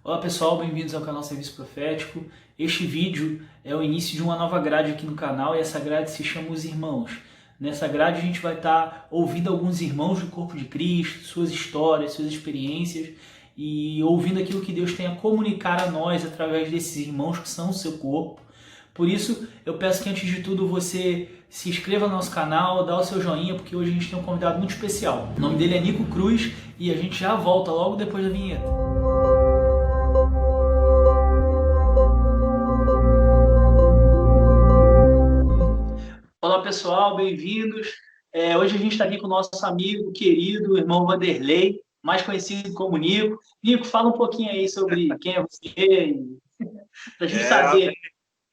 Olá pessoal, bem-vindos ao canal Serviço Profético. Este vídeo é o início de uma nova grade aqui no canal e essa grade se chama Os Irmãos. Nessa grade a gente vai estar ouvindo alguns irmãos do corpo de Cristo, suas histórias, suas experiências e ouvindo aquilo que Deus tem a comunicar a nós através desses irmãos que são o seu corpo. Por isso, eu peço que antes de tudo você se inscreva no nosso canal, dá o seu joinha, porque hoje a gente tem um convidado muito especial. O nome dele é Nico Cruz e a gente já volta logo depois da vinheta. Olá pessoal, bem-vindos. Hoje a gente está aqui com o nosso amigo querido, irmão Vanderlei, mais conhecido como Nico. Nico, fala um pouquinho aí sobre quem é você, para a gente saber.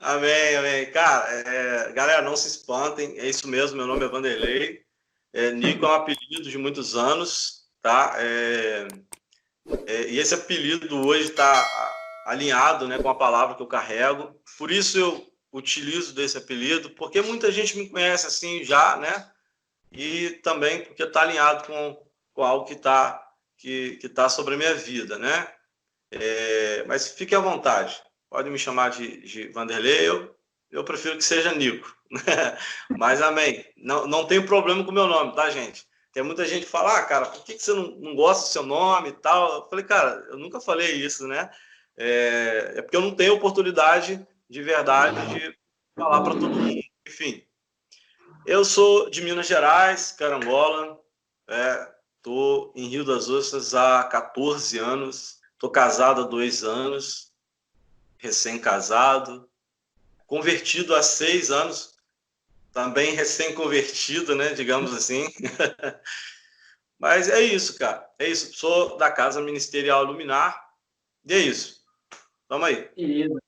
Amém, amém. Cara, galera, não se espantem, é isso mesmo, meu nome é Vanderlei. Nico é um apelido de muitos anos, tá? E esse apelido hoje está alinhado, né, com a palavra que eu carrego. Por isso eu utilizo desse apelido, porque muita gente me conhece assim já, né? E também porque está alinhado com algo que tá sobre a minha vida, né? Mas fique à vontade, pode me chamar de Vanderlei, eu prefiro que seja Nico. Mas amém, não tenho problema com o meu nome, tá, gente? Tem muita gente que fala, cara, por que você não gosta do seu nome e tal? Eu falei, cara, eu nunca falei isso, né? É porque eu não tenho oportunidade de verdade de falar para todo mundo. Enfim, eu sou de Minas Gerais, Carangola, estou em Rio das Ostras há 14 anos, estou casado há 2 anos, recém-casado, convertido há 6 anos, também recém-convertido, né, digamos assim. Mas é isso, cara, é isso. Sou da Casa Ministerial Luminar, e é isso. Vamos aí. Beleza.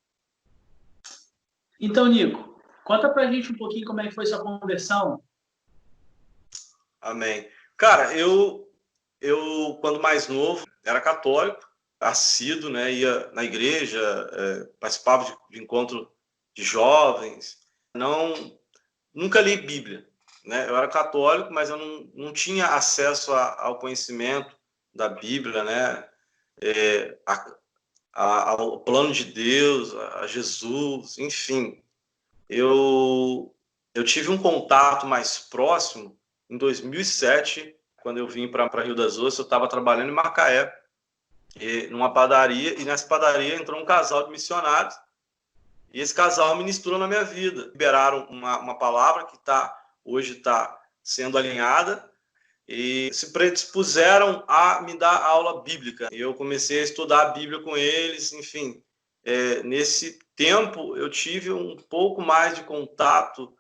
Então, Nico, conta pra gente um pouquinho como é que foi sua conversão. Amém. Cara, eu quando mais novo, era católico, assíduo, né? Ia na igreja, participava de encontro de jovens. Nunca li Bíblia, né? Eu era católico, mas eu não tinha acesso ao conhecimento da Bíblia, né? Ao plano de Deus, a Jesus, enfim. Eu tive um contato mais próximo em 2007, quando eu vim para Rio das Ostras. Eu estava trabalhando em Macaé, numa padaria, e nessa padaria entrou um casal de missionários, e esse casal ministrou na minha vida. Liberaram uma palavra que hoje está sendo alinhada, e se predispuseram a me dar aula bíblica. E eu comecei a estudar a Bíblia com eles, enfim. Nesse tempo, eu tive um pouco mais de contato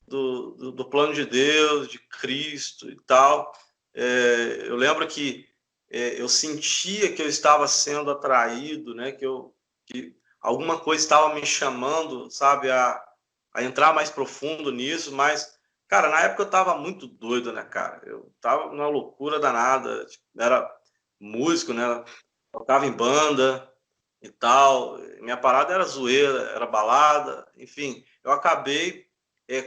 do plano de Deus, de Cristo e tal. Eu lembro que eu sentia que eu estava sendo atraído, né? Que alguma coisa estava me chamando, sabe, a entrar mais profundo nisso, mas, cara, na época eu estava muito doido, né, cara? Eu estava numa loucura danada, tipo, era músico, né? Tocava em banda e tal. Minha parada era zoeira, era balada, enfim. Eu acabei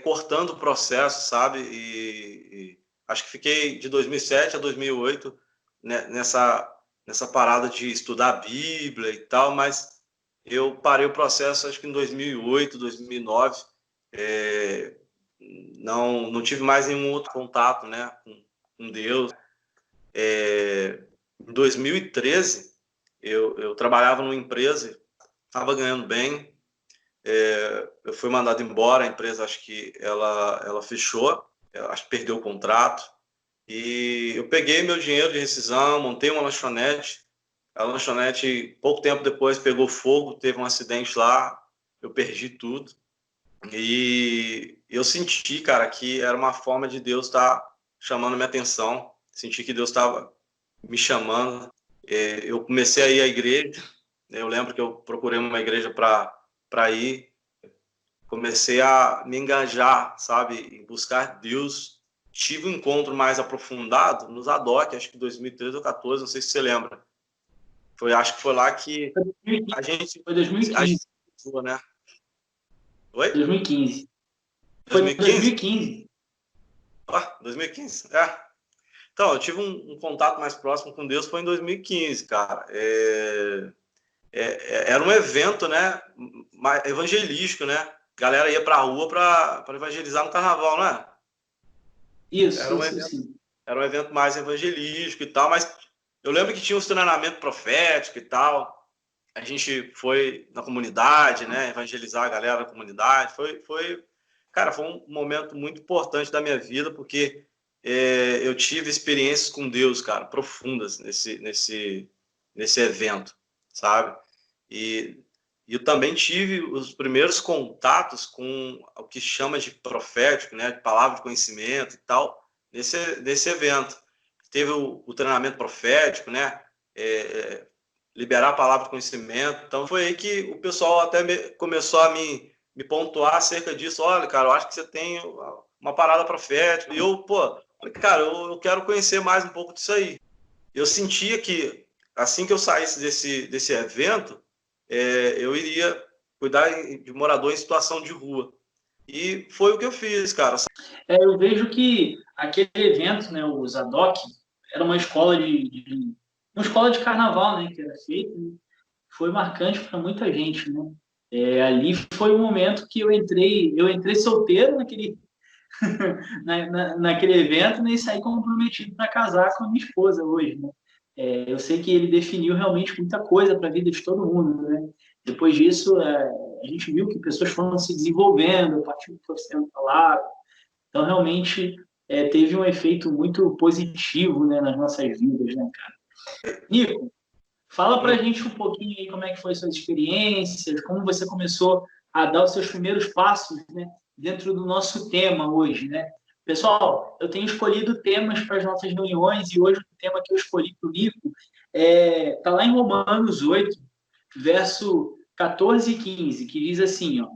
cortando o processo, sabe? E acho que fiquei de 2007 a 2008, né, nessa parada de estudar a Bíblia e tal, mas eu parei o processo acho que em 2008, 2009. Não tive mais nenhum outro contato, né, com Deus. Em 2013, eu trabalhava numa empresa, estava ganhando bem. Eu fui mandado embora, a empresa acho que ela fechou, acho que perdeu o contrato. E eu peguei meu dinheiro de rescisão, montei uma lanchonete. A lanchonete, pouco tempo depois, pegou fogo, teve um acidente lá, eu perdi tudo. E eu senti, cara, que era uma forma de Deus estar chamando minha atenção. Senti que Deus estava me chamando. Eu comecei a ir à igreja. Eu lembro que eu procurei uma igreja para ir. Comecei a me engajar, sabe, em buscar Deus. Tive um encontro mais aprofundado nos ADOC, acho que 2013 ou 2014, não sei se você lembra. Acho que foi lá que a gente... Foi 2015. né? Oi? 2015. Foi 2015? 2015. 2015? Então, eu tive um contato mais próximo com Deus foi em 2015, cara. era um evento, né, evangelístico, né? A galera ia para a rua para evangelizar no carnaval, não é? Isso, sim. Era um evento mais evangelístico e tal, mas eu lembro que tinha uns treinamento profético e tal. A gente foi na comunidade, né, evangelizar a galera da comunidade. Cara, foi um momento muito importante da minha vida, porque eu tive experiências com Deus, cara, profundas nesse evento, sabe? E eu também tive os primeiros contatos com o que chama de profético, né, de palavra de conhecimento e tal, nesse evento. Teve o treinamento profético, né, liberar a palavra de conhecimento. Então foi aí que o pessoal até começou a me pontuar acerca disso. Olha, cara, eu acho que você tem uma parada profética. E eu, cara, eu quero conhecer mais um pouco disso aí. Eu sentia que assim que eu saísse desse evento, eu iria cuidar de morador em situação de rua. E foi o que eu fiz, cara. Eu vejo que aquele evento, né, o Zadok, era uma escola uma escola de carnaval, né, que era feita, né? Foi marcante para muita gente, né? Ali foi o momento que eu entrei solteiro naquele evento, né, e saí comprometido para casar com a minha esposa hoje, né? Eu sei que ele definiu realmente muita coisa para a vida de todo mundo, né? Depois disso, a gente viu que pessoas foram se desenvolvendo, a partir do que foi sendo falado. Então, realmente, teve um efeito muito positivo, né, nas nossas vidas, né, cara? Nico, fala pra gente um pouquinho aí como é que foi suas experiências, como você começou a dar os seus primeiros passos, né, dentro do nosso tema hoje, né? Pessoal, eu tenho escolhido temas para as nossas reuniões e hoje o tema que eu escolhi para o Nico está lá em Romanos 8, verso 14 e 15, que diz assim, ó: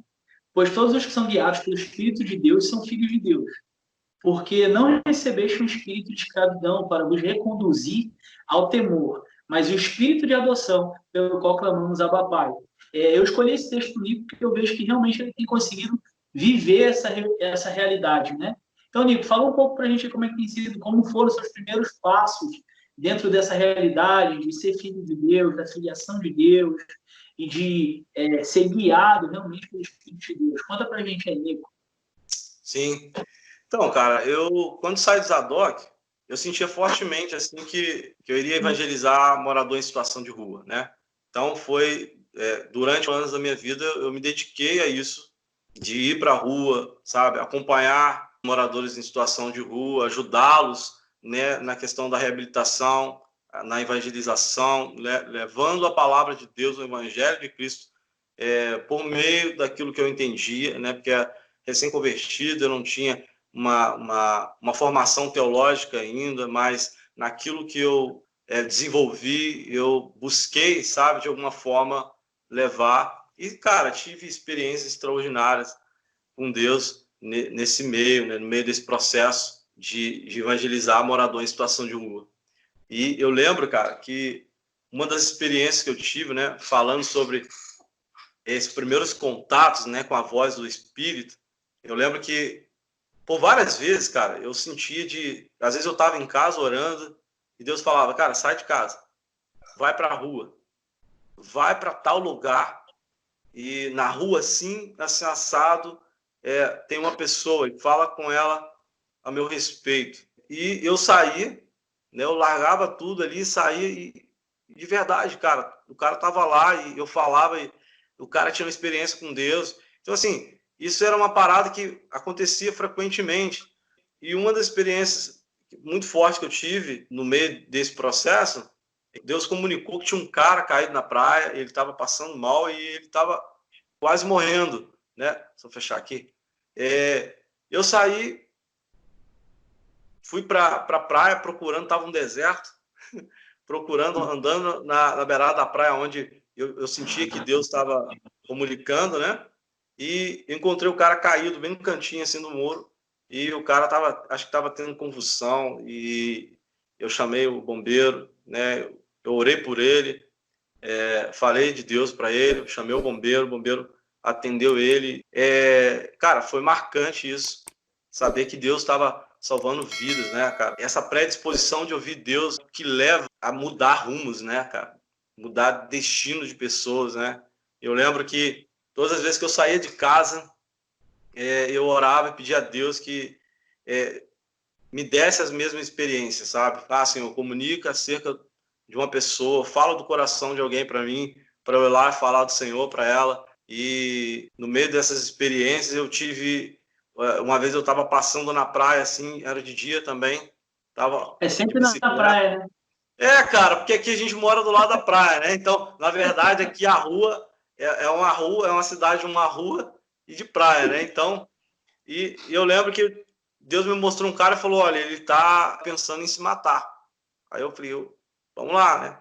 pois todos os que são guiados pelo Espírito de Deus são filhos de Deus. Porque não recebeste um espírito de escravidão para vos reconduzir ao temor, mas o espírito de adoção, pelo qual clamamos Abba Pai. Eu escolhi esse texto Nico porque eu vejo que realmente ele tem conseguido viver essa realidade, né? Então, Nico, fala um pouco para a gente como é que tem sido, como foram os seus primeiros passos dentro dessa realidade de ser filho de Deus, da filiação de Deus e de ser guiado realmente pelo Espírito de Deus. Conta para a gente aí, Nico. Sim. Então, cara, quando saí do Zadok, eu sentia fortemente assim que eu iria evangelizar morador em situação de rua, né? Então durante os anos da minha vida eu me dediquei a isso, de ir para a rua, sabe, acompanhar moradores em situação de rua, ajudá-los, né, na questão da reabilitação, na evangelização, levando a palavra de Deus, o evangelho de Cristo, por meio daquilo que eu entendia, né? Porque recém-convertido eu não tinha uma formação teológica ainda, mas naquilo que eu desenvolvi, eu busquei, sabe, de alguma forma levar. E, cara, tive experiências extraordinárias com Deus nesse meio, né, no meio desse processo de evangelizar morador em situação de rua. E eu lembro, cara, que uma das experiências que eu tive, né, falando sobre esses primeiros contatos, né, com a voz do Espírito, eu lembro que por várias vezes, cara, eu sentia às vezes eu estava em casa orando e Deus falava, cara, sai de casa, vai para a rua, vai para tal lugar e na rua assim assado, tem uma pessoa e fala com ela a meu respeito. E eu saía, né, eu largava tudo ali, saía e de verdade, cara, o cara tava lá e eu falava e o cara tinha uma experiência com Deus. Então, assim, isso era uma parada que acontecia frequentemente. E uma das experiências muito fortes que eu tive no meio desse processo, Deus comunicou que tinha um cara caído na praia, ele estava passando mal e ele estava quase morrendo, né? Deixa eu fechar aqui. Eu saí, fui para a praia procurando, estava um deserto, procurando, andando na beirada da praia onde eu sentia que Deus estava comunicando, né? E encontrei o cara caído bem no cantinho assim do muro e o cara acho que estava tendo convulsão e eu chamei o bombeiro, né? Eu orei por ele, falei de Deus para ele, chamei o bombeiro atendeu ele. Cara, foi marcante isso, saber que Deus estava salvando vidas, né, cara? Essa predisposição de ouvir Deus que leva a mudar rumos, né, cara? mudar destino de pessoas, né? Eu lembro que todas as vezes que eu saía de casa, eu orava e pedia a Deus que me desse as mesmas experiências, sabe? Ah, Senhor, comunica acerca de uma pessoa, fala do coração de alguém para mim, para eu ir lá e falar do Senhor para ela. E no meio dessas experiências eu tive, uma vez eu estava passando na praia, assim, era de dia também, estava É de sempre na bicicleta. praia, né? Cara, porque aqui a gente mora do lado da praia, né? Então, na verdade, aqui a rua é uma rua, é uma cidade, uma rua e de praia, né? Então, e eu lembro que Deus me mostrou um cara e falou: olha, ele tá pensando em se matar. Aí eu falei: vamos lá, né?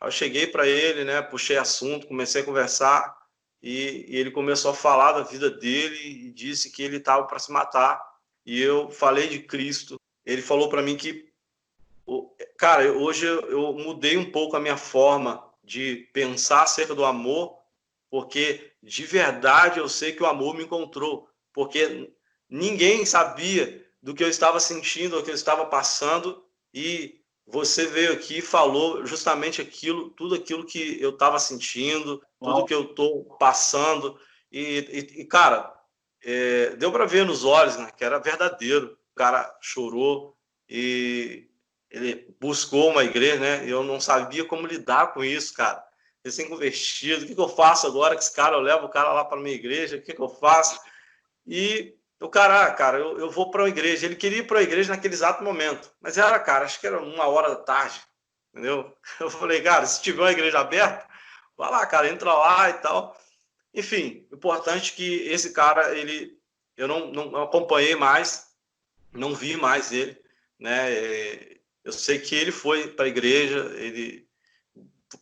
Aí eu cheguei para ele, né? Puxei assunto, comecei a conversar e ele começou a falar da vida dele e disse que ele estava para se matar. E eu falei de Cristo. Ele falou para mim que, cara, hoje eu mudei um pouco a minha forma de pensar acerca do amor, porque de verdade eu sei que o amor me encontrou, porque ninguém sabia do que eu estava sentindo, do que eu estava passando, e você veio aqui e falou justamente aquilo, tudo aquilo que eu estava sentindo, tudo Uau. que eu estou passando, cara, deu para ver nos olhos, né, que era verdadeiro. O cara chorou e ele buscou uma igreja, né? Eu não sabia como lidar com isso, cara. Recém-convertido, o que eu faço agora com esse cara? Eu levo o cara lá para minha igreja, o que eu faço? E o cara, eu vou para uma igreja. Ele queria ir para a igreja naquele exato momento, mas era, cara, acho que era 1h da tarde, entendeu? Eu falei: cara, se tiver uma igreja aberta, vai lá, cara, entra lá e tal. Enfim, importante que esse cara, eu não acompanhei mais, não vi mais ele, né? Eu sei que ele foi para a igreja, ele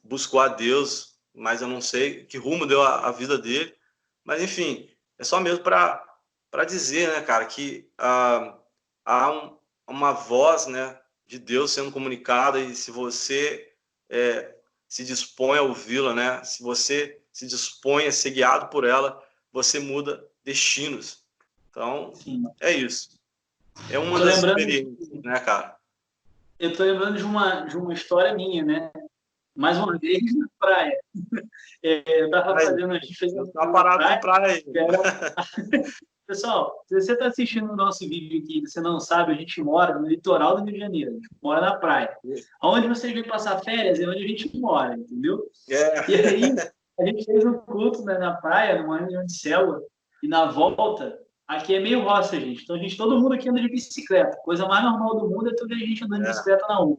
buscou a Deus, mas eu não sei que rumo deu a vida dele. Mas, enfim, é só mesmo para dizer, né, cara, que há uma voz, né, de Deus sendo comunicada, e se você se dispõe a ouvi-la, né, se você se dispõe a ser guiado por ela, você muda destinos. Então, Sim. é isso. É Eu uma tô das lembrando, experiências, né, cara? eu tô lembrando de uma história minha, né? Mais uma vez na praia. Eu tava Aí, fazendo, a gente fez eu uma tava na parado na praia, praia aí. que era... Pessoal, se você está assistindo o nosso vídeo aqui e você não sabe, a gente mora no litoral do Rio de Janeiro, a gente mora na praia. Onde vocês vêm passar férias é onde a gente mora, entendeu? E aí, a gente fez um culto, né, na praia, numa reunião de célula, e na volta, aqui é meio roça, gente. Então, todo mundo aqui anda de bicicleta. Coisa mais normal do mundo é tu ver a gente andando de bicicleta na rua.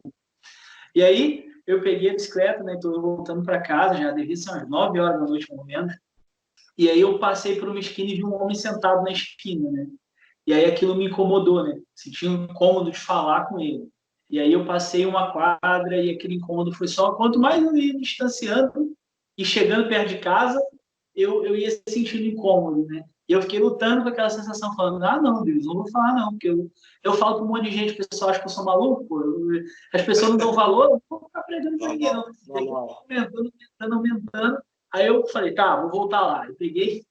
E aí, eu peguei a bicicleta, né, tô voltando para casa, já devia ser umas 9 horas da noite, no momento. E aí eu passei por uma esquina e vi um homem sentado na esquina, né? E aí aquilo me incomodou, né? Senti um incômodo de falar com ele. E aí eu passei uma quadra e aquele incômodo foi só... Quanto mais eu ia me distanciando e chegando perto de casa, eu ia sentindo incômodo, né? E eu fiquei lutando com aquela sensação, falando: ah, não, Deus, não vou falar não, porque eu falo com um monte de gente, o pessoal acha que eu sou maluco, pô. As pessoas não dão valor, eu não vou ficar pregando pra ninguém, não. E aqui, aumentando. Aí eu falei: tá, vou voltar lá. Eu peguei,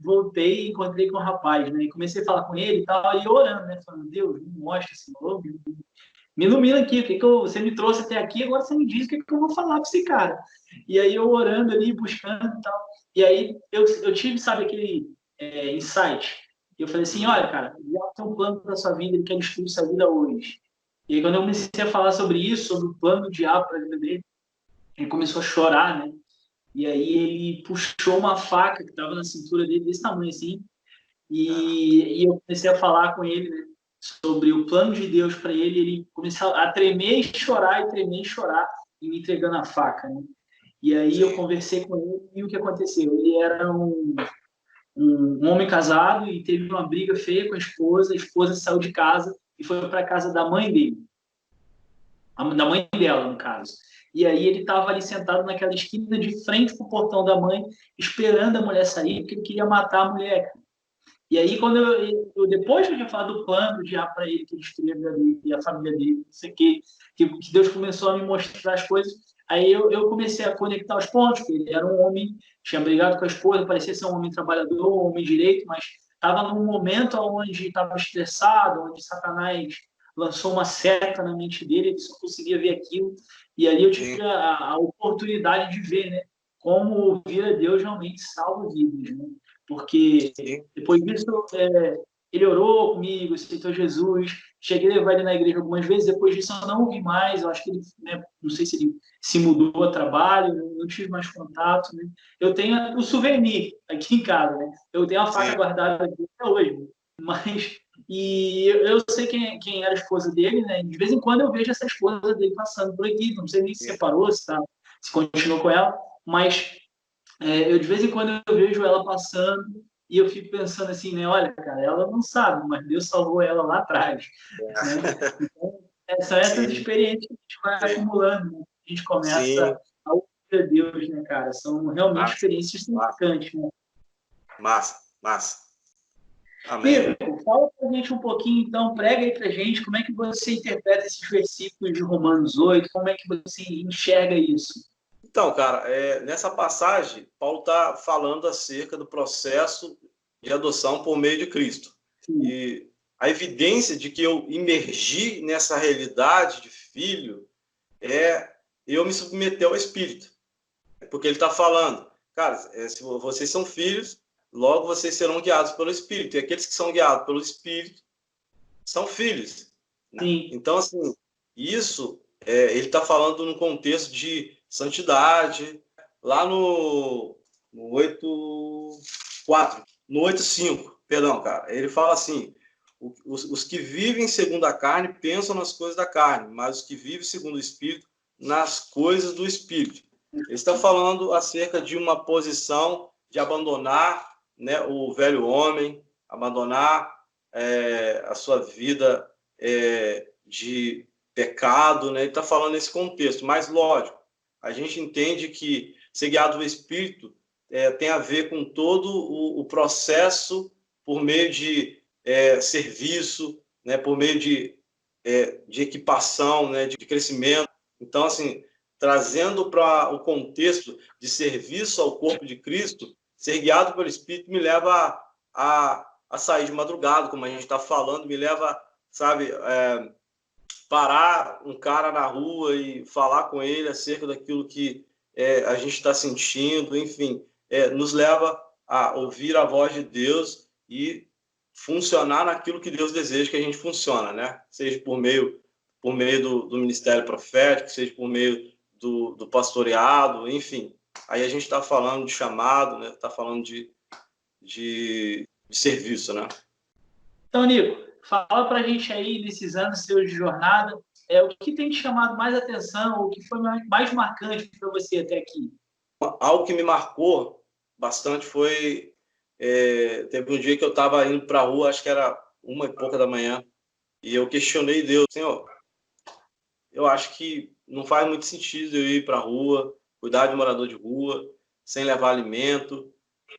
voltei e encontrei com o rapaz, né? E comecei a falar com ele e tal, e orando, né? Falando: Deus, me mostra esse novo, me ilumina aqui, você me trouxe até aqui, agora você me diz o que eu vou falar para esse cara. E aí eu orando ali, buscando e tal. E aí eu tive, sabe, aquele insight. E eu falei assim: olha, cara, já tem um plano para sua vida, ele quer destruir sua vida hoje. E aí quando eu comecei a falar sobre isso, sobre o plano do diabo para a vida dele, ele começou a chorar, né? E aí ele puxou uma faca que estava na cintura dele, desse tamanho assim, e eu comecei a falar com ele, né, sobre o plano de Deus para ele. Ele começou a tremer e tremer e chorar, e me entregando a faca, né? E aí eu Sim. conversei com ele e o que aconteceu? Ele era um homem casado e teve uma briga feia com a esposa saiu de casa e foi para a casa da mãe dele, da mãe dela, no caso. E aí ele estava ali sentado naquela esquina de frente para o portão da mãe, esperando a mulher sair, porque ele queria matar a mulher. E aí, quando depois que eu tinha falado do plano de para ele, que ele escreveu ali, e a família dele, não sei o que Deus começou a me mostrar as coisas, aí eu comecei a conectar os pontos, que ele era um homem, tinha brigado com a esposa, parecia ser um homem trabalhador, um homem direito, mas estava num momento onde estava estressado, onde Satanás lançou uma seta na mente dele, ele só conseguia ver aquilo. E ali eu tive sim, a oportunidade de ver, né? Como ouvir a Deus realmente salva vidas, né? Porque sim, depois disso, ele orou comigo, aceitou Jesus. Cheguei a levar ele na igreja algumas vezes. Depois disso, eu não ouvi mais. Eu acho que ele, né, não sei se ele se mudou a trabalho, não tive mais contato, né? Eu tenho o souvenir aqui em casa, né? Eu tenho a faca sim, guardada aqui até hoje, né? Mas eu sei quem era a esposa dele, né? De vez em quando eu vejo essa esposa dele passando por aqui. Não sei nem se sim. separou, se continuou com ela, mas eu de vez em quando eu vejo ela passando e eu fico pensando assim, né? Olha, cara, ela não sabe, mas Deus salvou ela lá atrás, né? Então, são essas Sim, experiências que a gente vai sim, acumulando, né? A gente começa sim. a ouvir a Deus, né, cara? São realmente Massa, experiências massa, marcantes, né? massa, massa. Amém. Nico, fala pra gente um pouquinho, então, prega aí pra gente como é que você interpreta esses versículos de Romanos 8, como é que você enxerga isso? Então, cara, nessa passagem, Paulo está falando acerca do processo de adoção por meio de Cristo. Sim, E a evidência de que eu imergi nessa realidade de filho é eu me submeter ao Espírito. Porque ele está falando, cara, se vocês são filhos, logo vocês serão guiados pelo Espírito. E aqueles que são guiados pelo Espírito são filhos, né? sim, Então, assim, isso ele está falando num contexto de santidade, lá no 8:4, no 8:5, perdão, cara. Ele fala assim: os que vivem segundo a carne pensam nas coisas da carne, mas os que vivem segundo o Espírito, nas coisas do Espírito. Ele está falando acerca de uma posição de abandonar, né, o velho homem, abandonar a sua vida de pecado, né? Ele está falando nesse contexto, mas lógico, a gente entende que ser guiado do Espírito tem a ver com todo o processo por meio de serviço, né? Por meio de equipação, né? De crescimento. Então, assim, trazendo para o contexto de serviço ao corpo de Cristo, ser guiado pelo Espírito me leva a sair de madrugada, como a gente está falando, me leva, sabe, parar um cara na rua e falar com ele acerca daquilo que a gente está sentindo, enfim, nos leva a ouvir a voz de Deus e funcionar naquilo que Deus deseja que a gente funcione, né? Seja por meio do ministério profético, seja por meio do pastoreado, enfim. Aí a gente está falando de chamado, né? Está falando de serviço, né? Então, Nico, fala pra gente aí, nesses anos seus de jornada, o que tem te chamado mais atenção, o que foi mais marcante para você até aqui? Algo que me marcou bastante foi teve um dia que eu estava indo para a rua, acho que era 1:pouca da manhã, e eu questionei Deus, Senhor, eu acho que não faz muito sentido eu ir para a rua, cuidar de morador de rua, sem levar alimento,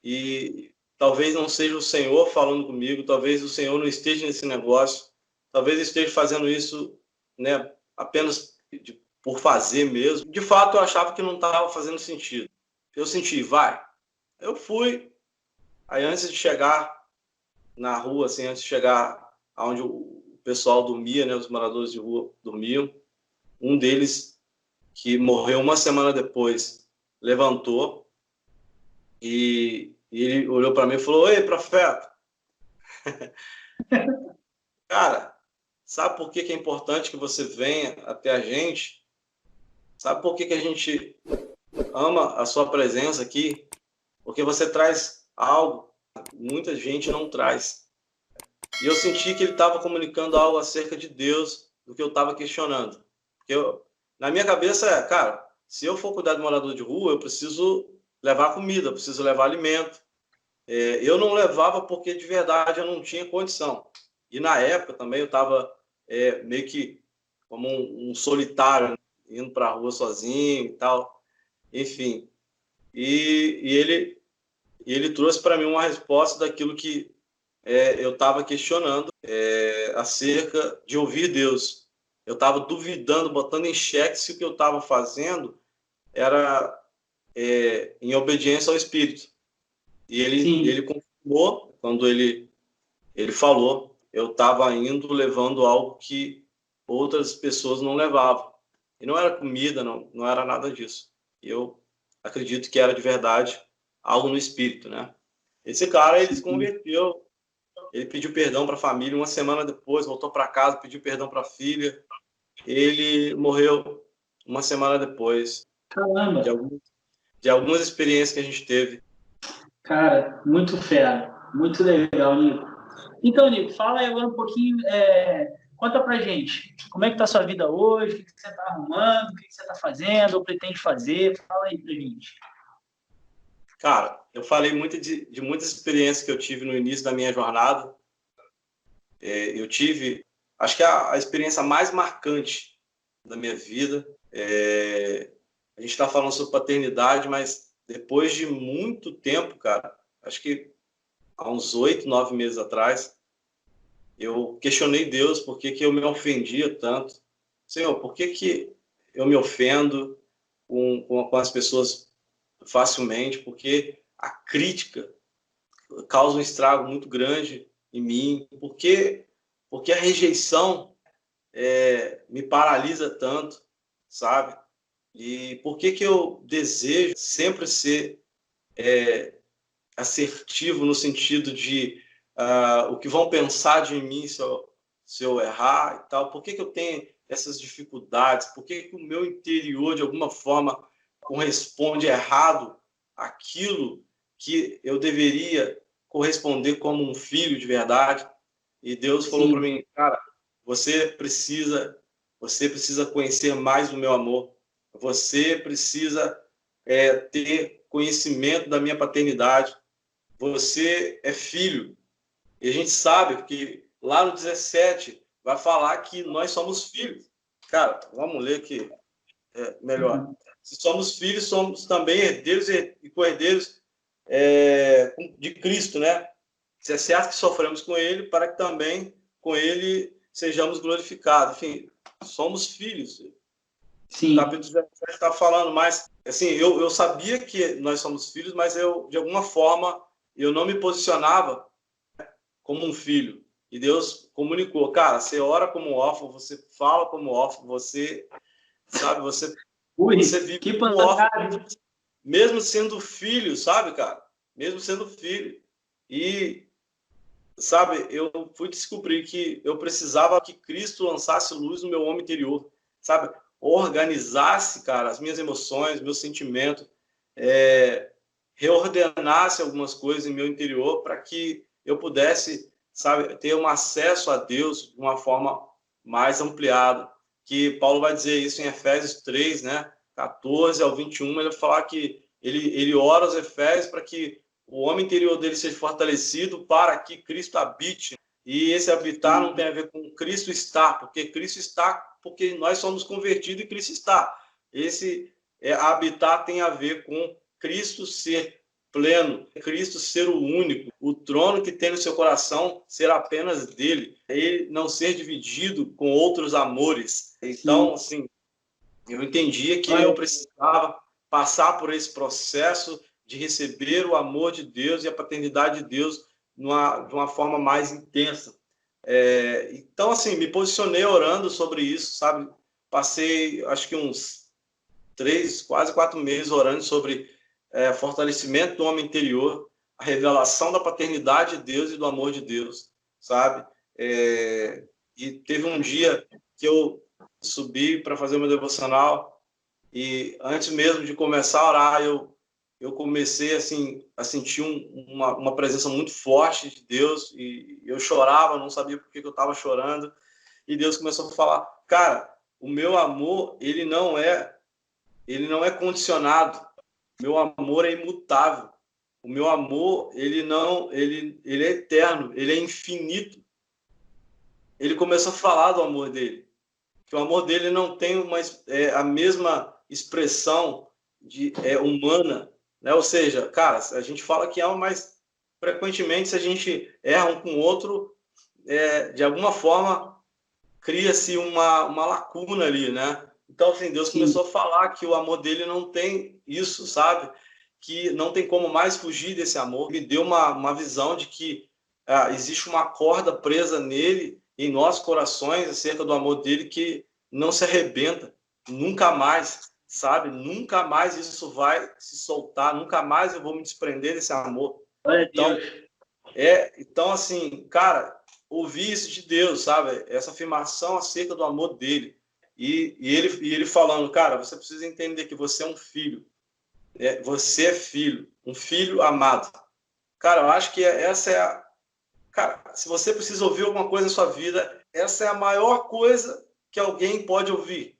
e talvez não seja o Senhor falando comigo, talvez o Senhor não esteja nesse negócio, talvez eu esteja fazendo isso, né, apenas por fazer mesmo. De fato, eu achava que não estava fazendo sentido. Eu senti, vai. Eu fui, aí antes de chegar na rua, assim, antes de chegar aonde o pessoal dormia, né, os moradores de rua dormiam, um deles, que morreu uma semana depois, levantou e ele olhou para mim e falou: Ei, profeta, cara, sabe por que é importante que você venha até a gente? Sabe por que a gente ama a sua presença aqui? Porque você traz algo que muita gente não traz. E eu senti que ele estava comunicando algo acerca de Deus do que eu estava questionando. Porque na minha cabeça cara, se eu for cuidar de morador de rua, eu preciso levar comida, eu preciso levar alimento. Eu não levava porque de verdade eu não tinha condição. E na época também eu estava meio que como um solitário, indo para a rua sozinho e tal. Enfim. E ele trouxe para mim uma resposta daquilo que eu estava questionando acerca de ouvir Deus. Eu estava duvidando, botando em xeque se o que eu estava fazendo era em obediência ao Espírito. E ele Sim, confirmou quando ele falou. Eu estava indo levando algo que outras pessoas não levavam. E não era comida, não era nada disso. Eu acredito que era de verdade algo no espírito, né? Esse cara, ele se converteu, ele pediu perdão para a família, uma semana depois voltou para casa, pediu perdão para a filha. Ele morreu uma semana depois Caramba! de algumas experiências que a gente teve. Cara, muito fera, muito legal, Nico. Então, Nico, fala aí agora um pouquinho, conta pra gente, como é que tá a sua vida hoje, o que você tá arrumando, o que você tá fazendo, ou pretende fazer, fala aí pra gente. Cara, eu falei muito de muitas experiências que eu tive no início da minha jornada. Eu tive, acho que a experiência mais marcante da minha vida, a gente está falando sobre paternidade, mas depois de muito tempo, cara, acho que há uns 8, 9 meses atrás, eu questionei Deus por que eu me ofendia tanto. Senhor, por que eu me ofendo com as pessoas facilmente? Porque a crítica causa um estrago muito grande em mim. Porque a rejeição me paralisa tanto, sabe? E por que eu desejo sempre ser assertivo no sentido de o que vão pensar de mim se eu errar e tal? Por que eu tenho essas dificuldades? Por que o meu interior, de alguma forma, corresponde errado àquilo que eu deveria corresponder como um filho de verdade? E Deus falou para mim, cara, você precisa conhecer mais o meu amor. Você precisa ter conhecimento da minha paternidade. Você é filho. E a gente sabe que lá no 17 vai falar que nós somos filhos. Cara, vamos ler aqui melhor. Se somos filhos, somos também herdeiros e co-herdeiros de Cristo, né? Se é certo que sofremos com ele, para que também com ele sejamos glorificados. Enfim, somos filhos. Sim. O capítulo 17 está falando, mas assim, eu sabia que nós somos filhos, mas eu, de alguma forma, eu não me posicionava como um filho. E Deus comunicou, cara, você ora como órfão, você fala como órfão, você, sabe, você vive que como órfão, mesmo sendo filho, sabe, cara? Mesmo sendo filho. E, sabe, eu fui descobrir que eu precisava que Cristo lançasse luz no meu homem interior, sabe? Organizasse, cara, as minhas emoções, meus sentimentos, reordenasse algumas coisas em meu interior para que eu pudesse, sabe, ter um acesso a Deus de uma forma mais ampliada. Que Paulo vai dizer isso em Efésios 3, né? 14 ao 21, ele vai falar que ele ora aos Efésios para que o homem interior dele seja fortalecido para que Cristo habite. E esse habitar não tem a ver com Cristo estar, porque Cristo está, porque nós somos convertidos e Cristo está. Esse habitar tem a ver com Cristo ser pleno, Cristo ser o único, o trono que tem no seu coração ser apenas dele, ele não ser dividido com outros amores. Então, assim, eu entendia que eu precisava passar por esse processo de receber o amor de Deus e a paternidade de Deus de uma forma mais intensa. Então, assim, me posicionei orando sobre isso, sabe? Passei, acho que uns 3, quase 4 meses orando sobre fortalecimento do homem interior, a revelação da paternidade de Deus e do amor de Deus, sabe? E teve um dia que eu subi para fazer meu devocional e antes mesmo de começar a orar, eu comecei assim a sentir uma presença muito forte de Deus e eu chorava, não sabia por que eu estava chorando e Deus começou a falar, cara, o meu amor ele não é condicionado, meu amor é imutável, o meu amor ele é eterno, ele é infinito. Ele começou a falar do amor dele, que o amor dele não tem a mesma expressão humana, né? Ou seja, cara, a gente fala que ama, mas frequentemente se a gente erra um com o outro, de alguma forma cria-se uma lacuna ali, né? Então, assim, Deus começou a falar que o amor dele não tem isso, sabe? Que não tem como mais fugir desse amor. Me deu uma visão de que existe uma corda presa nele em nossos corações acerca do amor dele que não se arrebenta, nunca mais, sabe? Nunca mais isso vai se soltar, nunca mais eu vou me desprender desse amor. Glória a Então, Deus. então assim, cara, ouvir isso de Deus, sabe? Essa afirmação acerca do amor dele. E ele falando, cara, você precisa entender que você é um filho. Você é filho, um filho amado. Cara, eu acho que essa é a... Cara, se você precisa ouvir alguma coisa na sua vida, essa é a maior coisa que alguém pode ouvir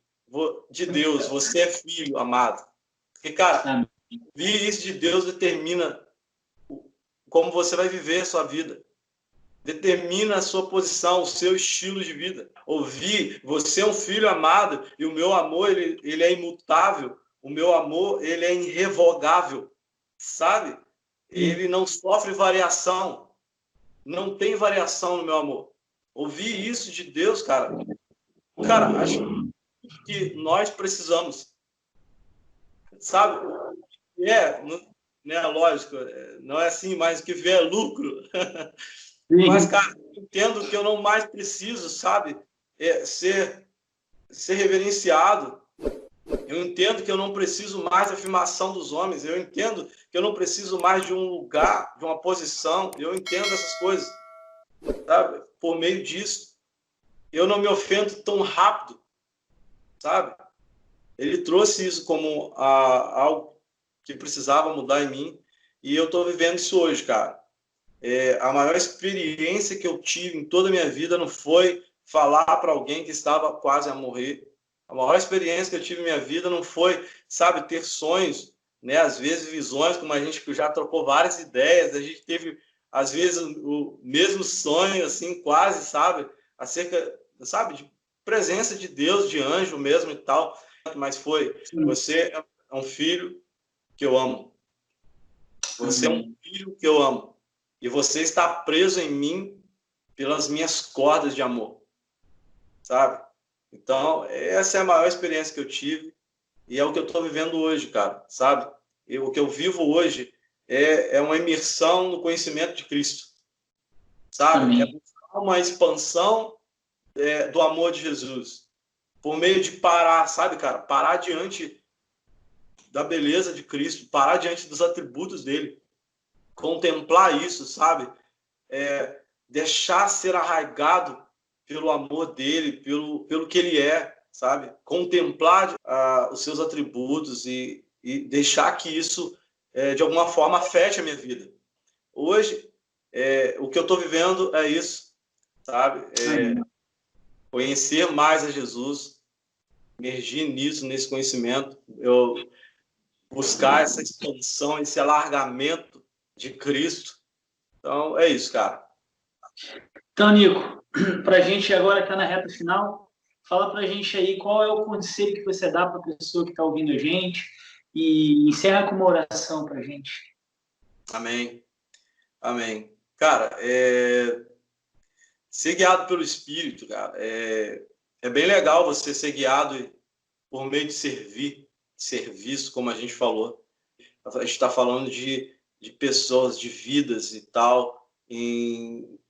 de Deus. Você é filho amado. Porque, cara, ouvir isso de Deus determina como você vai viver a sua vida. Determina a sua posição, o seu estilo de vida. Ouvir, você é um filho amado e o meu amor, ele é imutável. O meu amor, ele é irrevogável. Sabe? Ele não sofre variação. Não tem variação no meu amor. Ouvir isso de Deus, cara, acho que nós precisamos. Sabe? Lógico, não é assim, mas o que vê é lucro. Mas, cara, eu entendo que eu não mais preciso, sabe, ser reverenciado. Eu entendo que eu não preciso mais da afirmação dos homens. Eu entendo que eu não preciso mais de um lugar, de uma posição. Eu entendo essas coisas, sabe? Por meio disso, eu não me ofendo tão rápido, sabe? Ele trouxe isso como algo que precisava mudar em mim e eu estou vivendo isso hoje, cara. A maior experiência que eu tive em toda a minha vida não foi falar para alguém que estava quase a morrer. A maior experiência que eu tive na minha vida não foi, sabe, ter sonhos, né? Às vezes visões, como a gente já trocou várias ideias, a gente teve, às vezes, o mesmo sonho, assim, quase, sabe, acerca, sabe, de presença de Deus, de anjo mesmo e tal. Mas foi, você é um filho que eu amo. Você é um filho que eu amo. E você está preso em mim pelas minhas cordas de amor, sabe? Então, essa é a maior experiência que eu tive e é o que eu estou vivendo hoje, cara, sabe? O que eu vivo hoje é uma imersão no conhecimento de Cristo, sabe? Amém. É buscar uma expansão do amor de Jesus, por meio de parar, sabe, cara? Parar diante da beleza de Cristo, parar diante dos atributos dele, contemplar isso, sabe? Deixar ser arraigado pelo amor dele, pelo que ele é, sabe? Contemplar os seus atributos e deixar que isso, de alguma forma, afete a minha vida. Hoje, o que eu estou vivendo é isso, sabe? Conhecer mais a Jesus, emergir nisso, nesse conhecimento, eu buscar essa expansão, esse alargamento de Cristo. Então, é isso, cara. Então, Nico, para a gente agora que está na reta final, fala para a gente aí qual é o conselho que você dá para a pessoa que está ouvindo a gente e encerra com uma oração para a gente. Amém. Amém. Cara, ser guiado pelo Espírito, cara, é bem legal você ser guiado por meio de serviço, como a gente falou. A gente está falando de pessoas, de vidas e tal,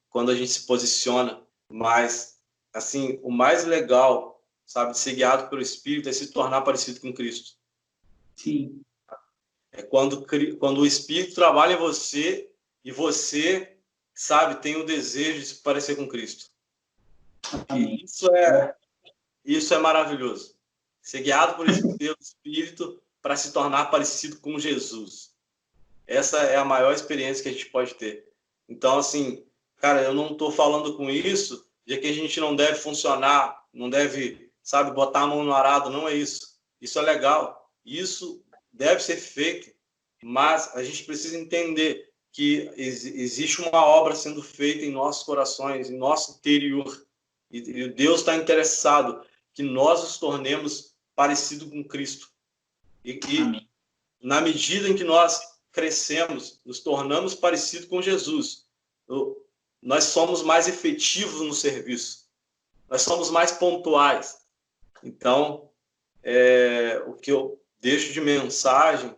quando a gente se posiciona. Mas, assim, o mais legal, sabe, de ser guiado pelo Espírito é se tornar parecido com Cristo. Sim. É quando o Espírito trabalha em você e você, sabe, tem o desejo de se parecer com Cristo. Amém. Isso é maravilhoso. Ser guiado pelo Espírito para se tornar parecido com Jesus. Essa é a maior experiência que a gente pode ter. Então, assim, cara, eu não estou falando com isso de que a gente não deve funcionar, não deve, sabe, botar a mão no arado, não é isso. Isso é legal, isso deve ser feito, mas a gente precisa entender que existe uma obra sendo feita em nossos corações, em nosso interior, e Deus está interessado que nós nos tornemos parecidos com Cristo. E na medida em que nós crescemos, nos tornamos parecidos com Jesus, nós somos mais efetivos no serviço, nós somos mais pontuais. Então, o que eu deixo de mensagem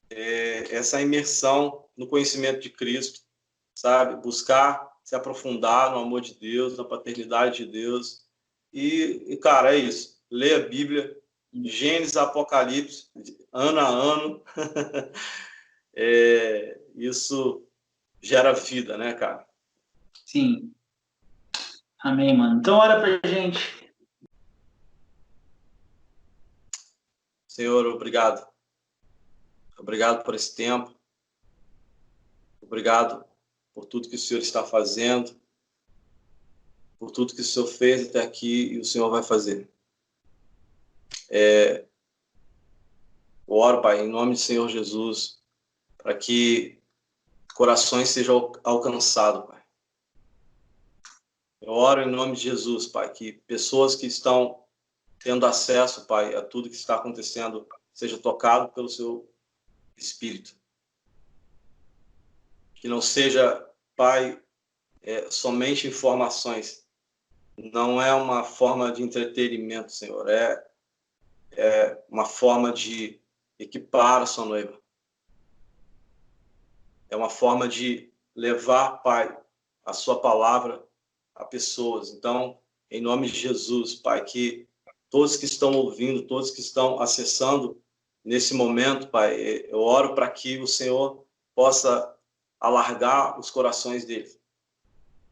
é essa imersão no conhecimento de Cristo, sabe? Buscar se aprofundar no amor de Deus, na paternidade de Deus. E cara, é isso. Lê a Bíblia, Gênesis, Apocalipse, ano a ano. Isso gera vida, né, cara? Sim. Amém, mano. Então, ora pra gente. Senhor, obrigado. Obrigado por esse tempo. Obrigado por tudo que o Senhor está fazendo, por tudo que o Senhor fez até aqui e o Senhor vai fazer. Eu oro, Pai, em nome do Senhor Jesus, para que corações sejam alcançados, Pai. Eu oro em nome de Jesus, Pai, que pessoas que estão tendo acesso, Pai, a tudo que está acontecendo, seja tocado pelo Seu Espírito. Que não seja, Pai, somente informações. Não é uma forma de entretenimento, Senhor. É uma forma de equipar a sua noiva. É uma forma de levar, Pai, a sua palavra a pessoas. Então, em nome de Jesus, Pai, que todos que estão ouvindo, todos que estão acessando nesse momento, Pai, eu oro para que o Senhor possa alargar os corações deles.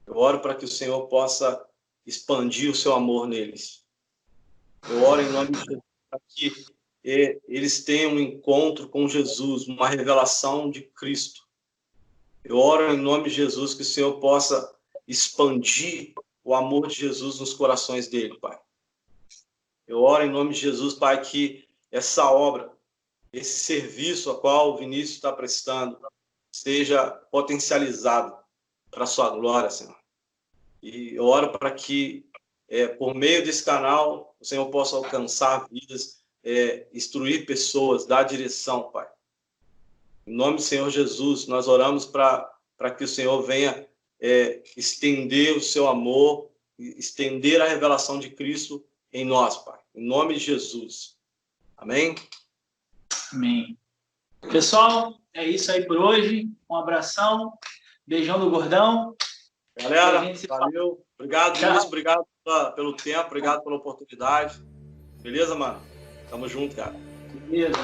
Eu oro para que o Senhor possa expandir o seu amor neles. Eu oro em nome de Jesus para que eles tenham um encontro com Jesus, uma revelação de Cristo. Eu oro em nome de Jesus que o Senhor possa expandir o amor de Jesus nos corações dele, Pai. Eu oro em nome de Jesus, Pai, que essa obra, esse serviço a qual o Vinícius está prestando, seja potencializado para a sua glória, Senhor. E eu oro para que, por meio desse canal, o Senhor possa alcançar vidas, instruir pessoas, dar direção, Pai. Em nome do Senhor Jesus, nós oramos para que o Senhor venha estender o seu amor, estender a revelação de Cristo em nós, Pai. Em nome de Jesus. Amém? Amém. Pessoal, é isso aí por hoje. Um abração. Beijão do gordão. Galera, valeu. Obrigado, Vinícius. Obrigado pelo tempo. Obrigado pela oportunidade. Beleza, mano? Tamo junto, cara. Beleza.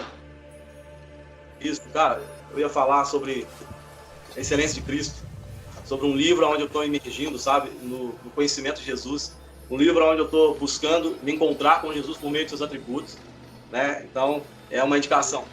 Isso, cara. Eu ia falar sobre a excelência de Cristo. Sobre um livro onde eu estou emergindo, sabe? No conhecimento de Jesus. Um livro onde eu estou buscando me encontrar com Jesus por meio de seus atributos. Né? Então, é uma indicação.